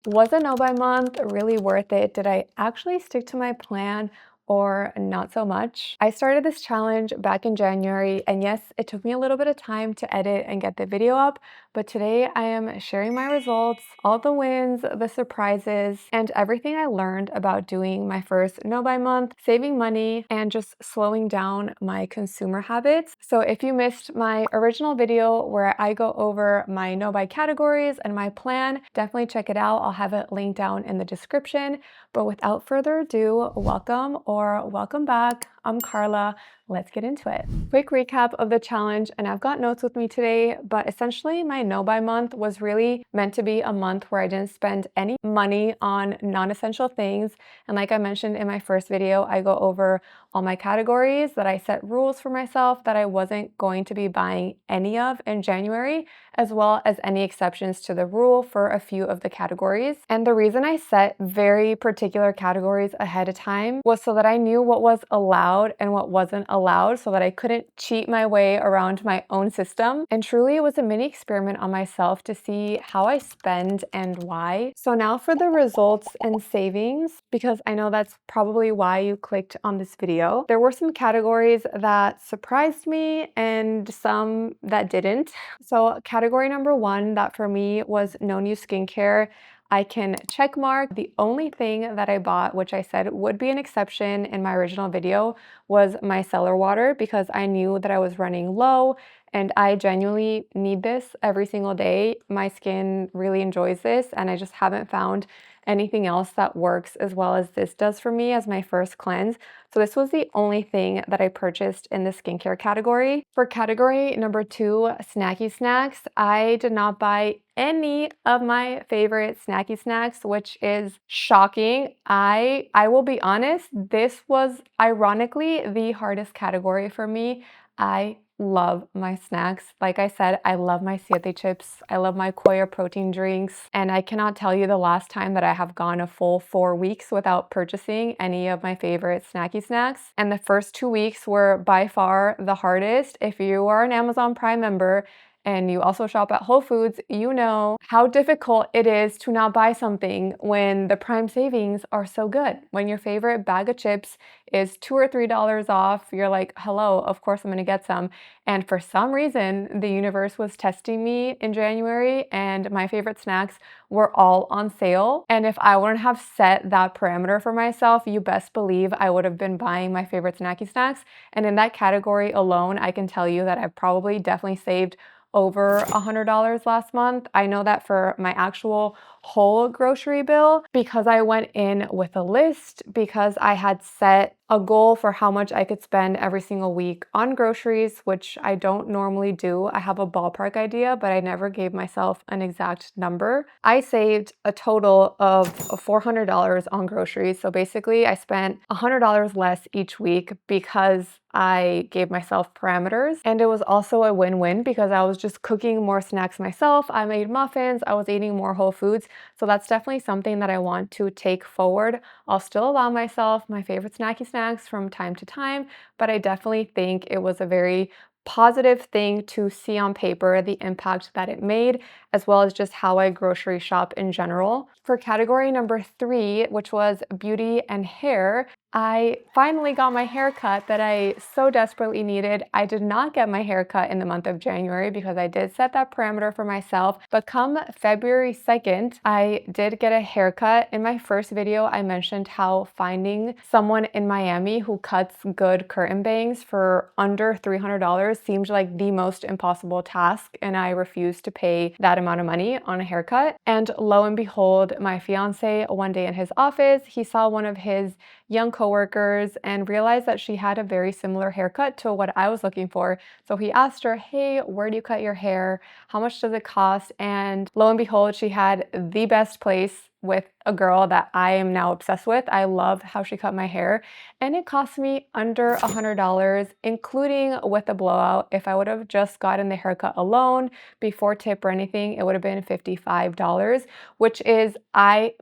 Was a no buy month really worth it? Did I actually stick to my plan or not so much? I started this challenge back in January, and yes, it took me a little bit of time to edit and get the video up, but today I am sharing my results, all the wins, the surprises, and everything I learned about doing my first no buy month, saving money, and just slowing down my consumer habits. So if you missed my original video where I go over my no buy categories and my plan, definitely check it out. I'll have it linked down in the description. But without further ado, welcome or welcome back. I'm Carla. Let's get into it. Quick recap of the challenge, and I've got notes with me today, but essentially my no buy month was really meant to be a month where I didn't spend any money on non-essential things. And like I mentioned in my first video, I go over all my categories that I set rules for myself that I wasn't going to be buying any of in January, as well as any exceptions to the rule for a few of the categories. And the reason I set very particular categories ahead of time was so that I knew what was allowed and what wasn't allowed, so that I couldn't cheat my way around my own system. And truly it was a mini experiment on myself to see how I spend and why. So now for the results and savings, because I know that's probably why you clicked on this video. There were some categories that surprised me and some that didn't. So category number one, that for me was no new skincare, I can check mark. The only thing that I bought, which I said would be an exception in my original video, was micellar water, because I knew that I was running low and I genuinely need this every single day. My skin really enjoys this, and I just haven't found anything else that works as well as this does for me as my first cleanse. So this was the only thing that I purchased in the skincare category. For category number two, snacky snacks, I did not buy any of my favorite snacky snacks, which is shocking. I will be honest, this was ironically the hardest category for me. I love my snacks. Like I said, I love my siete chips. I love my Koya protein drinks. And I cannot tell you the last time that I have gone a full 4 weeks without purchasing any of my favorite snacky snacks. And the first 2 weeks were by far the hardest. If you are an Amazon Prime member, and you also shop at Whole Foods, you know how difficult it is to not buy something when the Prime savings are so good. When your favorite bag of chips is $2 or $3 off, you're like, hello, of course I'm gonna get some. And for some reason, the universe was testing me in January, and my favorite snacks were all on sale. And if I wouldn't have set that parameter for myself, you best believe I would have been buying my favorite snacky snacks. And in that category alone, I can tell you that I've probably definitely saved over $100 last month. I know that for my actual whole grocery bill, because I went in with a list, because I had set a goal for how much I could spend every single week on groceries, which I don't normally do. I have a ballpark idea, but I never gave myself an exact number. I saved a total of $400 on groceries. So basically I spent $100 less each week because I gave myself parameters. And it was also a win-win because I was just cooking more snacks myself. I made muffins, I was eating more whole foods. So that's definitely something that I want to take forward. I'll still allow myself my favorite snacky snacks from time to time, but I definitely think it was a very positive thing to see on paper the impact that it made, as well as just how I grocery shop in general. For category number three, which was beauty and hair, I finally got my haircut that I so desperately needed. I did not get my haircut in the month of January because I did set that parameter for myself, but come February 2nd, I did get a haircut. In my first video, I mentioned how finding someone in Miami who cuts good curtain bangs for under $300 seemed like the most impossible task, and I refused to pay that amount of money on a haircut. And lo and behold, my fiance, one day in his office, he saw one of his young coworkers and realized that she had a very similar haircut to what I was looking for. So he asked her, hey, where do you cut your hair? How much does it cost? And lo and behold, she had the best place with a girl that I am now obsessed with. I love how she cut my hair, and it cost me under $100, including with a blowout. If I would have just gotten the haircut alone before tip or anything, it would have been $55, which is, I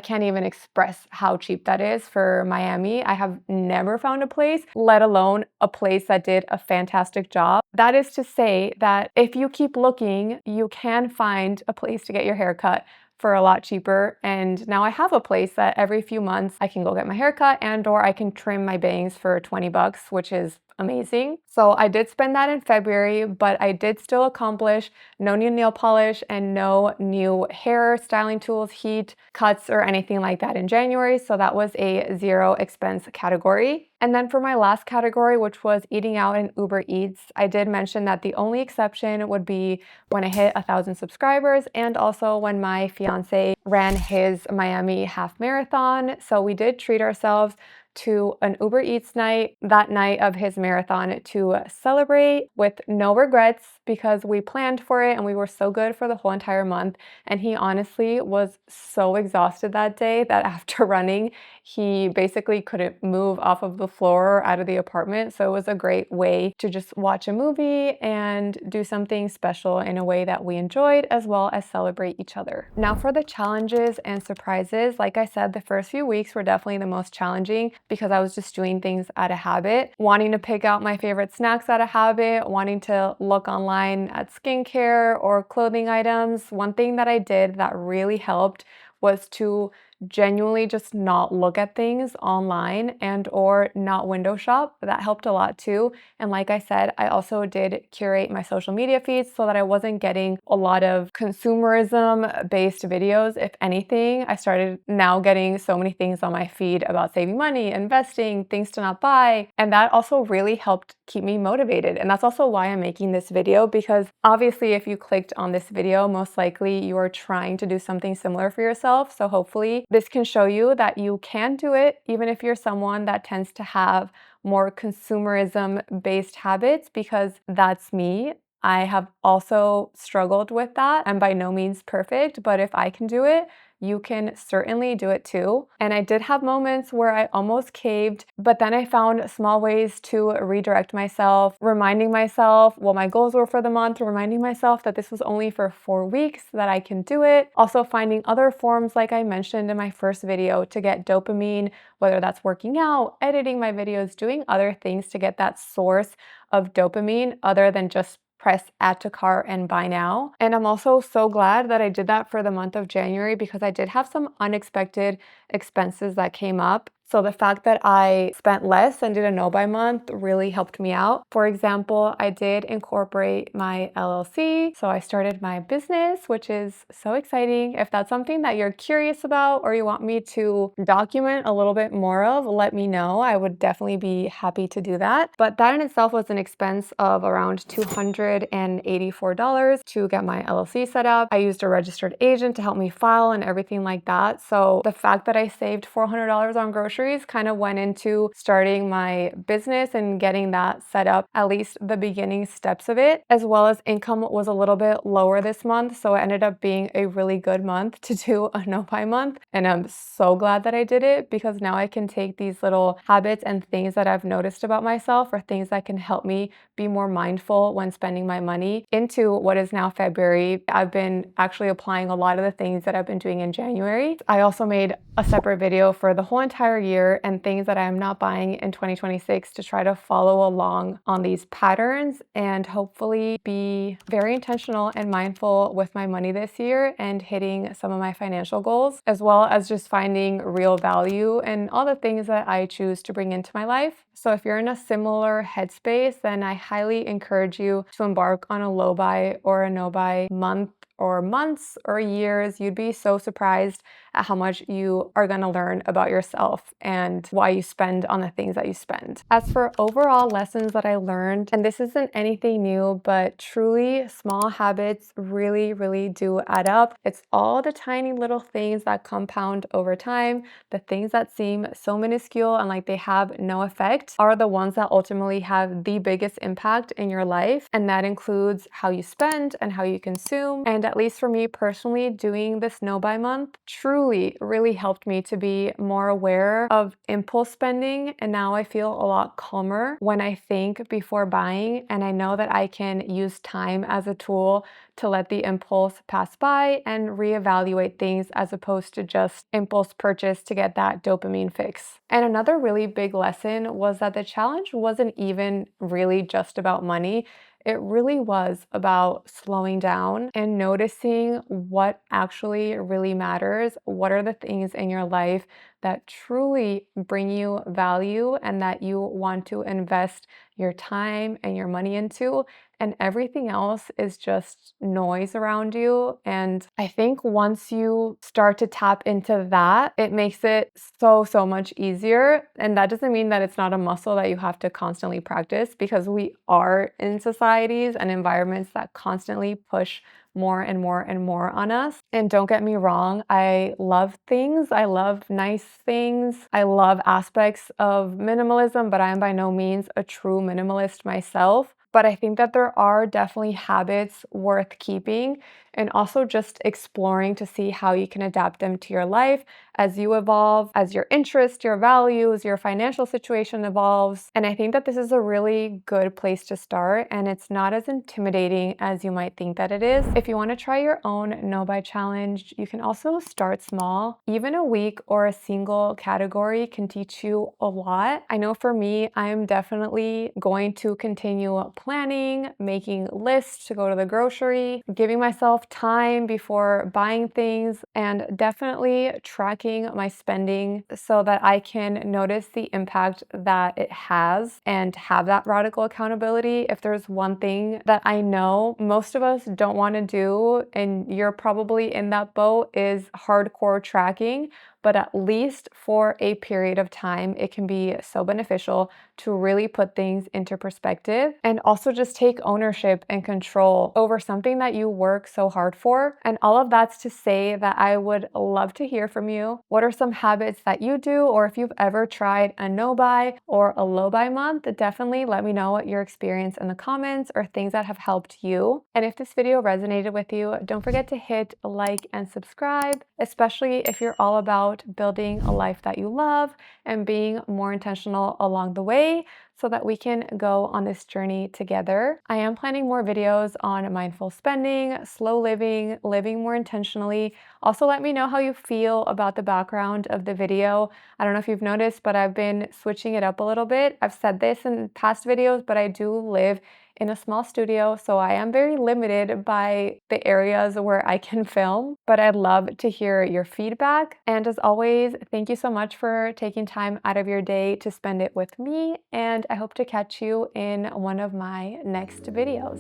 can't even express how cheap that is for Miami. I have never found a place, let alone a place that did a fantastic job. That is to say that if you keep looking, you can find a place to get your hair cut for a lot cheaper. And now I have a place that every few months I can go get my haircut and or I can trim my bangs for 20 bucks, which is amazing. So I did spend that in February, but I did still accomplish no new nail polish and no new hair styling tools, heat, cuts, or anything like that in January. So that was a zero expense category. And then for my last category, which was eating out and Uber Eats, I did mention that the only exception would be when I hit 1,000 subscribers and also when my fiance ran his Miami half marathon. So we did treat ourselves to an Uber Eats night that night of his marathon to celebrate with no regrets because we planned for it and we were so good for the whole entire month. And he honestly was so exhausted that day that after running, he basically couldn't move off of the floor or out of the apartment. So it was a great way to just watch a movie and do something special in a way that we enjoyed, as well as celebrate each other. Now for the challenges and surprises, like I said, the first few weeks were definitely the most challenging because I was just doing things out of habit, wanting to pick out my favorite snacks out of habit, wanting to look online at skincare or clothing items. One thing that I did that really helped was to genuinely just not look at things online and or not window shop. That helped a lot too. And like I said, I also did curate my social media feeds so that I wasn't getting a lot of consumerism based videos. If anything, I started now getting so many things on my feed about saving money, investing, things to not buy. And that also really helped keep me motivated. And that's also why I'm making this video, because obviously if you clicked on this video, most likely you are trying to do something similar for yourself. So hopefully this can show you that you can do it, even if you're someone that tends to have more consumerism-based habits, because that's me. I have also struggled with that. I'm by no means perfect, but if I can do it, you can certainly do it too. And I did have moments where I almost caved, but then I found small ways to redirect myself, reminding myself what my goals were for the month, reminding myself that this was only for 4 weeks, that I can do it. Also finding other forms, like I mentioned in my first video, to get dopamine, whether that's working out, editing my videos, doing other things to get that source of dopamine other than just press add to cart and buy now. And I'm also so glad that I did that for the month of January because I did have some unexpected expenses that came up. So the fact that I spent less and did a no buy month really helped me out. For example, I did incorporate my LLC. So I started my business, which is so exciting. If that's something that you're curious about or you want me to document a little bit more of, let me know. I would definitely be happy to do that. But that in itself was an expense of around $284 to get my LLC set up. I used a registered agent to help me file and everything like that. So the fact that I saved $400 on groceries kind of went into starting my business and getting that set up, at least the beginning steps of it, as well as income was a little bit lower this month. So it ended up being a really good month to do a no buy month. And I'm so glad that I did it because now I can take these little habits and things that I've noticed about myself or things that can help me be more mindful when spending my money into what is now February. I've been actually applying a lot of the things that I've been doing in January. I also made a separate video for the whole entire year and things that I am not buying in 2026 to try to follow along on these patterns and hopefully be very intentional and mindful with my money this year and hitting some of my financial goals, as well as just finding real value in all the things that I choose to bring into my life. So if you're in a similar headspace, then I highly encourage you to embark on a low buy or a no buy month or months or years. You'd be so surprised at how much you are going to learn about yourself and why you spend on the things that you spend. As for overall lessons that I learned, and this isn't anything new, but truly small habits really do add up. It's all the tiny little things that compound over time. The things that seem so minuscule and like they have no effect are the ones that ultimately have the biggest impact in your life. And that includes how you spend and how you consume. And at least for me personally, doing this no buy month truly really helped me to be more aware of impulse spending. And now I feel a lot calmer when I think before buying. And I know that I can use time as a tool to let the impulse pass by and reevaluate things as opposed to just impulse purchase to get that dopamine fix. And another really big lesson was that the challenge wasn't even really just about money. it really was about slowing down and noticing what actually really matters. What are the things in your life that truly bring you value and that you want to invest your time and your money into? And everything else is just noise around you. And I think once you start to tap into that, it makes it so much easier. And that doesn't mean that it's not a muscle that you have to constantly practice, because we are in societies and environments that constantly push more and more and more on us. And don't get me wrong, I love things. I love nice things. I love aspects of minimalism, but I am by no means a true minimalist myself. But I think that there are definitely habits worth keeping and also just exploring to see how you can adapt them to your life as you evolve, as your interests, your values, your financial situation evolves. And I think that this is a really good place to start, and it's not as intimidating as you might think that it is. If you want to try your own no buy challenge, you can also start small. Even a week or a single category can teach you a lot. I know for me, I'm definitely going to continue planning, making lists to go to the grocery, giving myself time before buying things, and definitely tracking my spending so that I can notice the impact that it has and have that radical accountability. If there's one thing that I know most of us don't want to do, and you're probably in that boat, is hardcore tracking. But at least for a period of time, it can be so beneficial to really put things into perspective and also just take ownership and control over something that you work so hard for. And all of that's to say that I would love to hear from you. What are some habits that you do, or if you've ever tried a no buy or a low buy month? Definitely let me know what your experience in the comments or things that have helped you. And if this video resonated with you, don't forget to hit like and subscribe, especially if you're all about building a life that you love and being more intentional along the way, so that we can go on this journey together. I am planning more videos on mindful spending, slow living, living more intentionally. Also, let me know how you feel about the background of the video. I don't know if you've noticed, but I've been switching it up a little bit. I've said this in past videos, but I do live in a small studio, so I am very limited by the areas where I can film, but I'd love to hear your feedback. And as always, thank you so much for taking time out of your day to spend it with me, and I hope to catch you in one of my next videos.